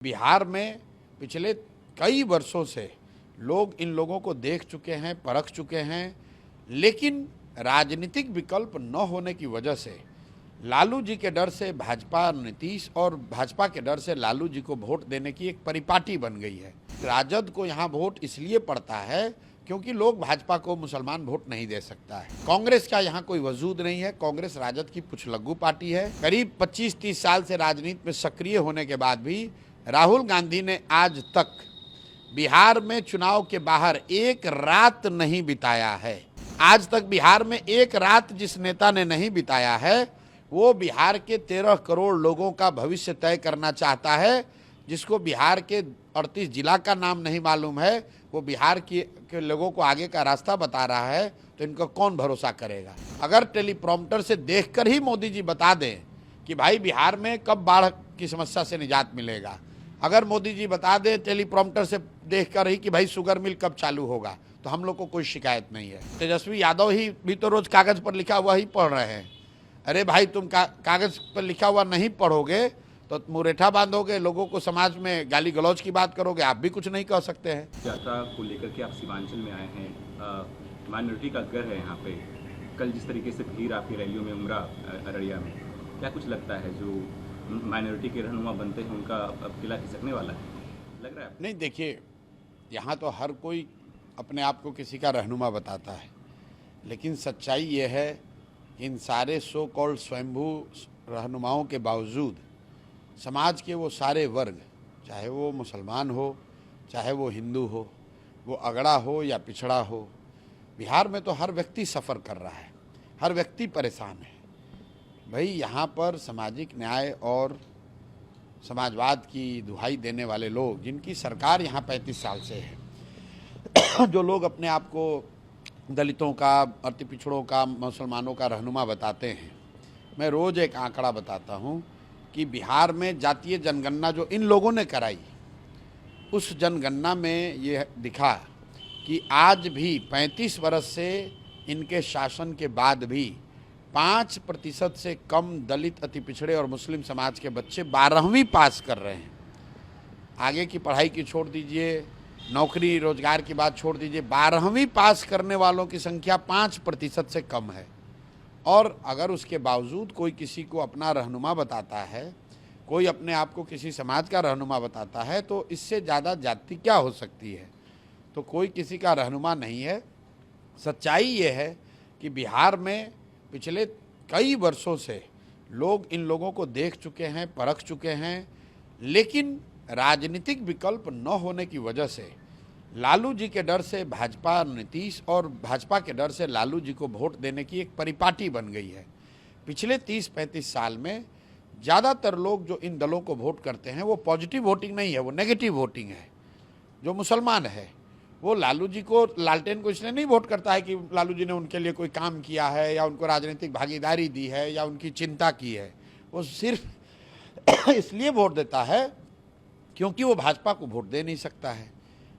बिहार में पिछले कई वर्षों से लोग इन लोगों को देख चुके हैं, परख चुके हैं, लेकिन राजनीतिक विकल्प न होने की वजह से लालू जी के डर से भाजपा नीतीश और भाजपा के डर से लालू जी को वोट देने की एक परिपाटी बन गई है। राजद को यहाँ वोट इसलिए पड़ता है क्योंकि लोग भाजपा को मुसलमान वोट नहीं दे सकता है। कांग्रेस का यहाँ कोई वजूद नहीं है। कांग्रेस राजद की पुछलग्गू पार्टी है। करीब 25-30 साल से राजनीति में सक्रिय होने के बाद भी राहुल गांधी ने आज तक बिहार में चुनाव के बाहर एक रात नहीं बिताया है। आज तक बिहार में एक रात जिस नेता ने नहीं बिताया है वो बिहार के 13 करोड़ लोगों का भविष्य तय करना चाहता है। जिसको बिहार के 38 जिला का नाम नहीं मालूम है, वो बिहार के लोगों को आगे का रास्ता बता रहा है, तो इनका कौन भरोसा करेगा। अगर टेलीप्रॉम्प्टर से देखकर ही मोदी जी बता दें कि भाई बिहार में कब बाढ़ की समस्या से निजात मिलेगा, अगर मोदी जी बता दें टेलीप्रॉम्प्टर से देखकर ही कि भाई शुगर मिल कब चालू होगा, तो हम लोग को कोई शिकायत नहीं है। तेजस्वी यादव ही भी तो रोज कागज पर लिखा हुआ ही पढ़ रहे हैं। अरे भाई तुम कागज पर लिखा हुआ नहीं पढ़ोगे तो मुरेठा बांधोगे, लोगों को समाज में गाली गलौज की बात करोगे, आप भी कुछ नहीं कह सकते हैं। यात्रा को लेकर के आप सीमांचल में आए हैं, माइनॉरिटी का घर है यहाँ पे। कल जिस तरीके से भीड़ आपकी रैलियों में उमड़ा अररिया में, क्या कुछ लगता है जो माइनॉरिटी के रहनुमा बनते हैं उनका अब किला खिसकने वाला है, लग रहा है? नहीं, देखिए यहाँ तो हर कोई अपने आप को किसी का रहनुमा बताता है, लेकिन सच्चाई ये है कि इन सारे सो कॉल्ड स्वयंभू रहनुमाओं के बावजूद समाज के वो सारे वर्ग, चाहे वो मुसलमान हो, चाहे वो हिंदू हो, वो अगड़ा हो या पिछड़ा हो, बिहार में तो हर व्यक्ति सफ़र कर रहा है, हर व्यक्ति परेशान है। भाई यहाँ पर सामाजिक न्याय और समाजवाद की दुहाई देने वाले लोग, जिनकी सरकार यहाँ 35 साल से है, जो लोग अपने आप को दलितों का, अति पिछड़ों का, मुसलमानों का रहनुमा बताते हैं, मैं रोज़ एक आंकड़ा बताता हूँ कि बिहार में जातीय जनगणना जो इन लोगों ने कराई, उस जनगणना में ये दिखा कि आज भी 35 वर्ष से इनके शासन के बाद भी 5% से कम दलित, अति पिछड़े और मुस्लिम समाज के बच्चे 12वीं पास कर रहे हैं। आगे की पढ़ाई की छोड़ दीजिए, नौकरी रोजगार की बात छोड़ दीजिए, 12वीं पास करने वालों की संख्या 5% से कम है। और अगर उसके बावजूद कोई किसी को अपना रहनुमा बताता है, कोई अपने आप को किसी समाज का रहनुमा बताता है, तो इससे ज़्यादा जाति क्या हो सकती है। तो कोई किसी का रहनुमा नहीं है। सच्चाई ये है कि बिहार में पिछले कई वर्षों से लोग इन लोगों को देख चुके हैं, परख चुके हैं, लेकिन राजनीतिक विकल्प न होने की वजह से लालू जी के डर से भाजपा नीतीश और भाजपा के डर से लालू जी को वोट देने की एक परिपाटी बन गई है। पिछले 30-35 साल में ज़्यादातर लोग जो इन दलों को वोट करते हैं वो पॉजिटिव वोटिंग नहीं है, वो नेगेटिव वोटिंग है। जो मुसलमान है वो लालू जी को, लालटेन को इसलिए नहीं वोट करता है कि लालू जी ने उनके लिए कोई काम किया है या उनको राजनीतिक भागीदारी दी है या उनकी चिंता की है। वो सिर्फ इसलिए वोट देता है क्योंकि वो भाजपा को वोट दे नहीं सकता है।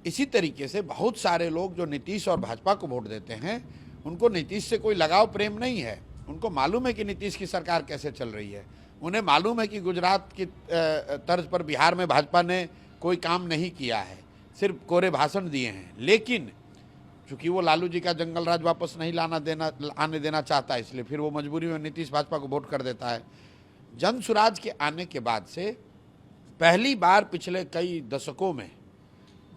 इसी तरीके से बहुत सारे लोग जो नीतीश और भाजपा को वोट देते हैं, उनको नीतीश से कोई लगाव प्रेम नहीं है। उनको मालूम है कि नीतीश की सरकार कैसे चल रही है, उन्हें मालूम है कि गुजरात की तर्ज पर बिहार में भाजपा ने कोई काम नहीं किया है, सिर्फ कोरे भाषण दिए हैं। लेकिन चूँकि वो लालू जी का जंगल राज वापस नहीं आने देना चाहता है, इसलिए फिर वो मजबूरी में नीतीश भाजपा को वोट कर देता है। जन सुराज के आने के बाद से पहली बार पिछले कई दशकों में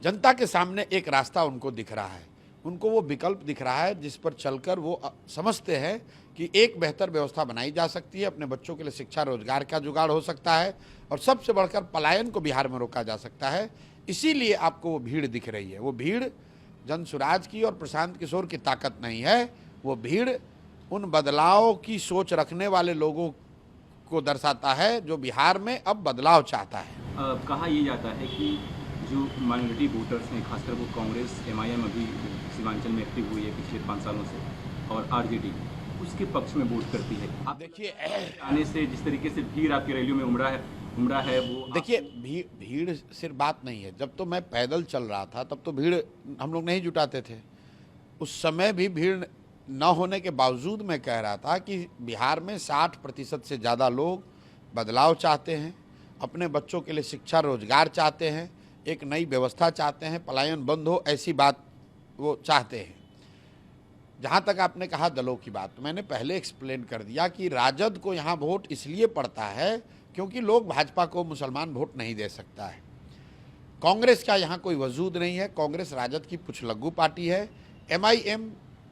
जनता के सामने एक रास्ता उनको दिख रहा है, उनको वो विकल्प दिख रहा है जिस पर चलकर वो समझते हैं कि एक बेहतर व्यवस्था बनाई जा सकती है, अपने बच्चों के लिए शिक्षा रोजगार का जुगाड़ हो सकता है और सबसे बढ़कर पलायन को बिहार में रोका जा सकता है। इसीलिए आपको वो भीड़ दिख रही है। वो भीड़ जन सुराज की और प्रशांत किशोर की ताकत नहीं है, वो भीड़ उन बदलाव की सोच रखने वाले लोगों को दर्शाता है जो बिहार में अब बदलाव चाहता है। कहा यह जाता है कि जो माइनॉरिटी वोटर्स हैं, खासकर वो कांग्रेस, एमआईएम अभी सीमांचल में एक्टिव हुई है पिछले 5 सालों से, और आरजेडी उसके पक्ष में वोट करती है। आप देखिए, आने से जिस तरीके से भीड़ आपकी रैलियों में उमड़ा है वो देखिए, भीड़ सिर्फ बात नहीं है। जब तो मैं पैदल चल रहा था तब तो भीड़ हम लोग नहीं जुटाते थे। उस समय भी भीड़ न होने के बावजूद मैं कह रहा था कि बिहार में 60% से ज़्यादा लोग बदलाव चाहते हैं, अपने बच्चों के लिए शिक्षा रोजगार चाहते हैं, एक नई व्यवस्था चाहते हैं, पलायन बंद हो ऐसी बात वो चाहते हैं। जहाँ तक आपने कहा दलों की बात, तो मैंने पहले एक्सप्लेन कर दिया कि राजद को यहाँ वोट इसलिए पड़ता है क्योंकि लोग भाजपा को मुसलमान वोट नहीं दे सकता है। कांग्रेस का यहाँ कोई वजूद नहीं है। कांग्रेस राजद की पुछलग्गू पार्टी है। MIM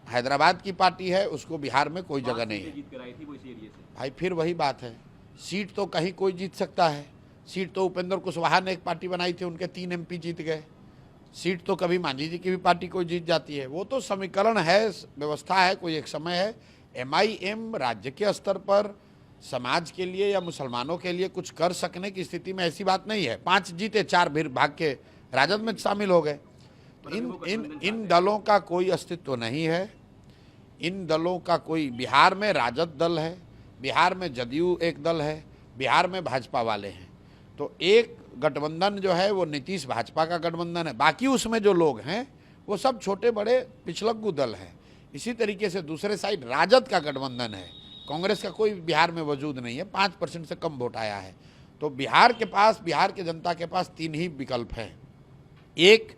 हैदराबाद की पार्टी है, उसको बिहार में कोई जगह नहीं है। जीत कर आई थी वो इस एरिया से। भाई फिर वही बात है, सीट तो कहीं कोई जीत सकता है। सीट तो उपेंद्र कुशवाहा ने एक पार्टी बनाई थी, उनके 3 MP जीत गए। सीट तो कभी मांझी जी की भी पार्टी कोई जीत जाती है। वो तो समीकरण है, व्यवस्था है, कोई एक समय है। MIM राज्य के स्तर पर समाज के लिए या मुसलमानों के लिए कुछ कर सकने की स्थिति में ऐसी बात नहीं है। 5 जीते, 4 फिर भाग के राजद में शामिल हो गए। इन दलों का कोई अस्तित्व नहीं है। इन दलों का कोई, बिहार में राजद दल है, बिहार में जदयू एक दल है, बिहार में भाजपा वाले हैं। तो एक गठबंधन जो है वो नीतीश भाजपा का गठबंधन है, बाकी उसमें जो लोग हैं वो सब छोटे बड़े पिछलग्गू दल हैं। इसी तरीके से दूसरे साइड राजद का गठबंधन है। कांग्रेस का कोई बिहार में वजूद नहीं है, 5% से कम वोट आया है। तो बिहार के पास, बिहार की जनता के पास 3 ही विकल्प हैं। एक,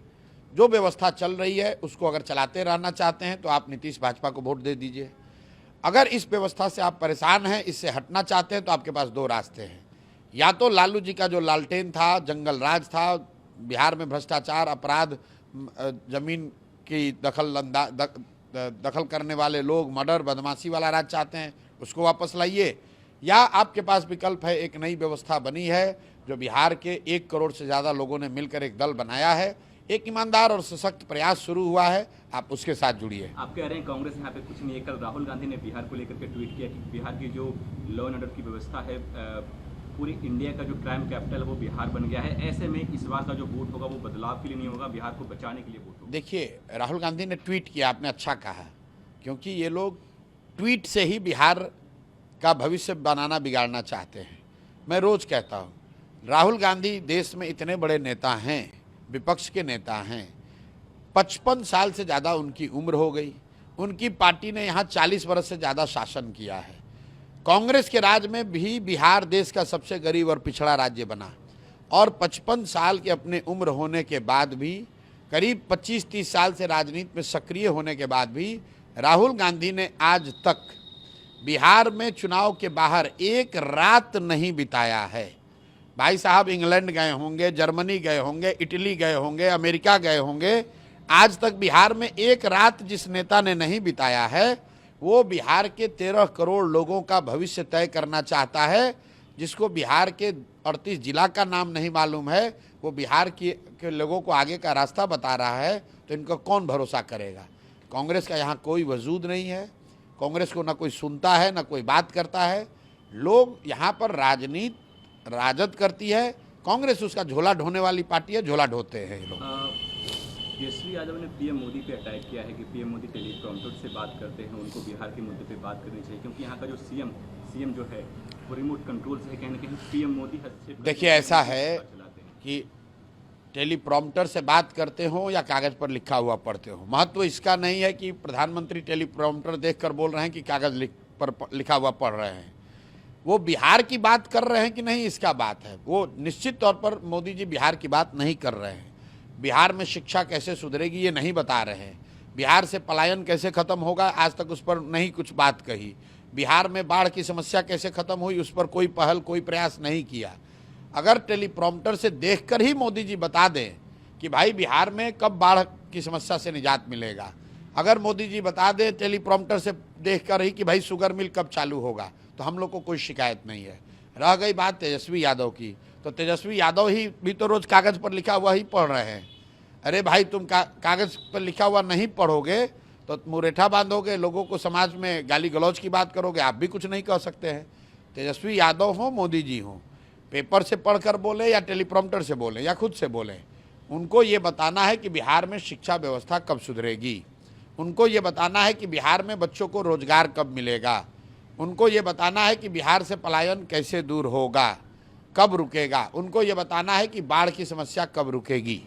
जो व्यवस्था चल रही है उसको अगर चलाते रहना चाहते हैं तो आप नीतीश भाजपा को वोट दे दीजिए। अगर इस व्यवस्था से आप परेशान हैं, इससे हटना चाहते हैं, तो आपके पास 2 रास्ते हैं। या तो लालू जी का जो लालटेन था, जंगल राज था, बिहार में भ्रष्टाचार, अपराध, जमीन की दखल करने वाले लोग, मर्डर, बदमाशी वाला राज चाहते हैं, उसको वापस लाइए। या आपके पास विकल्प है, एक नई व्यवस्था बनी है जो बिहार के 1 करोड़ से ज़्यादा लोगों ने मिलकर एक दल बनाया है, एक ईमानदार और सशक्त प्रयास शुरू हुआ है, आप उसके साथ जुड़िए। आप कह रहे हैं कांग्रेस यहाँ पे कुछ नहीं है। कल राहुल गांधी ने बिहार को लेकर के ट्वीट किया कि बिहार की जो लॉ एंड ऑर्डर की व्यवस्था है, पूरी इंडिया का जो क्राइम कैपिटल है वो बिहार बन गया है। ऐसे में इस बार का जो वोट होगा वो बदलाव के लिए नहीं होगा, बिहार को बचाने के लिए वोट होगा। देखिए, राहुल गांधी ने ट्वीट किया, आपने अच्छा कहा, क्योंकि ये लोग ट्वीट से ही बिहार का भविष्य बनाना, बिगाड़ना चाहते हैं। मैं रोज कहता हूँ, राहुल गांधी देश में इतने बड़े नेता हैं, विपक्ष के नेता हैं, 55 साल से ज़्यादा उनकी उम्र हो गई। उनकी पार्टी ने यहाँ 40 वर्ष से ज़्यादा शासन किया है। कांग्रेस के राज में भी बिहार देश का सबसे गरीब और पिछड़ा राज्य बना, और 55 साल की अपनी उम्र होने के बाद भी, करीब 25-30 साल से राजनीति में सक्रिय होने के बाद भी, राहुल गांधी ने आज तक बिहार में चुनाव के बाहर एक रात नहीं बिताया है। भाई साहब इंग्लैंड गए होंगे, जर्मनी गए होंगे, इटली गए होंगे, अमेरिका गए होंगे, आज तक बिहार में एक रात जिस नेता ने नहीं बिताया है वो बिहार के 13 करोड़ लोगों का भविष्य तय करना चाहता है। जिसको बिहार के 38 जिला का नाम नहीं मालूम है, वो बिहार के लोगों को आगे का रास्ता बता रहा है, तो इनका कौन भरोसा करेगा। कांग्रेस का यहाँ कोई वजूद नहीं है। कांग्रेस को ना कोई सुनता है, ना कोई बात करता है। लोग यहाँ पर राजनीति राजद करती है, कांग्रेस उसका झोला ढोने वाली पार्टी है, झोला ढोते हैं ये लोग। तेजस्वी यादव ने पीएम मोदी पे अटैक किया है कि पीएम मोदी टेलीप्रॉम्प्टर से बात करते हैं, उनको बिहार के मुद्दे पे बात करनी चाहिए, क्योंकि यहाँ का जो सीएम जो है वो रिमोट कंट्रोल से है, कहीं ना कहीं पीएम मोदी हस्तक्षेप। देखिए, ऐसा है कि टेलीप्रॉम्प्टर से बात करते हो या कागज़ पर लिखा हुआ पढ़ते हो, महत्व इसका नहीं है कि प्रधानमंत्री टेलीप्रॉम्प्टर देखकर बोल रहे हैं कि कागज़ पर लिखा हुआ पढ़ रहे हैं। वो बिहार की बात कर रहे हैं कि नहीं, इसका बात है। वो निश्चित तौर पर मोदी जी बिहार की बात नहीं कर रहे हैं। बिहार में शिक्षा कैसे सुधरेगी ये नहीं बता रहे हैं। बिहार से पलायन कैसे खत्म होगा, आज तक उस पर नहीं कुछ बात कही। बिहार में बाढ़ की समस्या कैसे खत्म हुई, उस पर कोई पहल, कोई प्रयास नहीं किया। अगर टेलीप्रॉम्प्टर से देखकर ही मोदी जी बता दें कि भाई बिहार में कब बाढ़ की समस्या से निजात मिलेगा, अगर मोदी जी बता दें टेलीप्रॉम्प्टर से देखकर ही कि भाई शुगर मिल कब चालू होगा, तो हम लोग को कोई शिकायत नहीं है। रह गई बात तेजस्वी यादव की, तो तेजस्वी यादव ही भी तो रोज कागज़ पर लिखा हुआ ही पढ़ रहे हैं। अरे भाई, तुम कागज़ पर लिखा हुआ नहीं पढ़ोगे तो मुरेठा बांधोगे, लोगों को समाज में गाली गलौज की बात करोगे, आप भी कुछ नहीं कह सकते हैं। तेजस्वी यादव हो, मोदी जी हो, पेपर से पढ़कर बोले या टेलीप्रॉम्प्टर से बोले या खुद से बोले, उनको ये बताना है कि बिहार में शिक्षा व्यवस्था कब सुधरेगी, उनको ये बताना है कि बिहार में बच्चों को रोजगार कब मिलेगा, उनको ये बताना है कि बिहार से पलायन कैसे दूर होगा, कब रुकेगा, उनको ये बताना है कि बाढ़ की समस्या कब रुकेगी।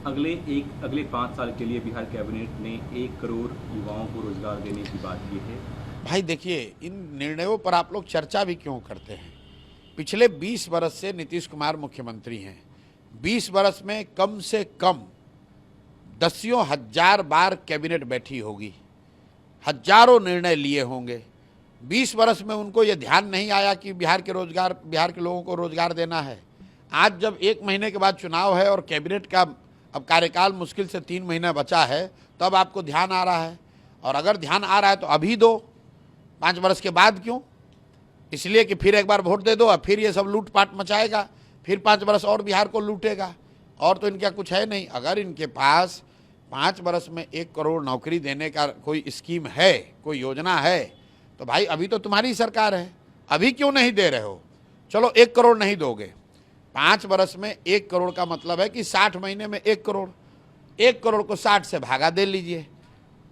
अगले 5 साल के लिए बिहार कैबिनेट ने 1 करोड़ युवाओं को रोजगार देने की बात की है। भाई देखिए, इन निर्णयों पर आप लोग चर्चा भी क्यों करते हैं? पिछले 20 बरस से नीतीश कुमार मुख्यमंत्री हैं। 20 बरस में कम से कम दसियों हजार बार कैबिनेट बैठी होगी, हजारों निर्णय लिए होंगे। 20 बरस में उनको ये ध्यान नहीं आया कि बिहार के लोगों को रोजगार देना है। आज जब 1 महीने के बाद चुनाव है और कैबिनेट का अब कार्यकाल मुश्किल से 3 महीना बचा है, तब आपको ध्यान आ रहा है। और अगर ध्यान आ रहा है तो अभी दो, 5 बरस के बाद क्यों? इसलिए कि फिर एक बार वोट दे दो और फिर ये सब लूटपाट मचाएगा, फिर 5 बरस और बिहार को लूटेगा। और तो इनका कुछ है नहीं। अगर इनके पास 5 बरस में 1 करोड़ नौकरी देने का कोई स्कीम है, कोई योजना है, तो भाई अभी तो तुम्हारी सरकार है, अभी क्यों नहीं दे रहे हो? चलो 1 करोड़ नहीं दोगे, 5 बरस में 1 करोड़ का मतलब है कि 60 महीने में 1 करोड़। 1 करोड़ को 60 से भागा दे लीजिए,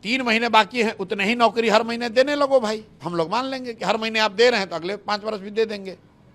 3 महीने बाकी हैं, उतने ही नौकरी हर महीने देने लगो भाई। हम लोग मान लेंगे कि हर महीने आप दे रहे हैं तो अगले 5 बरस भी दे देंगे।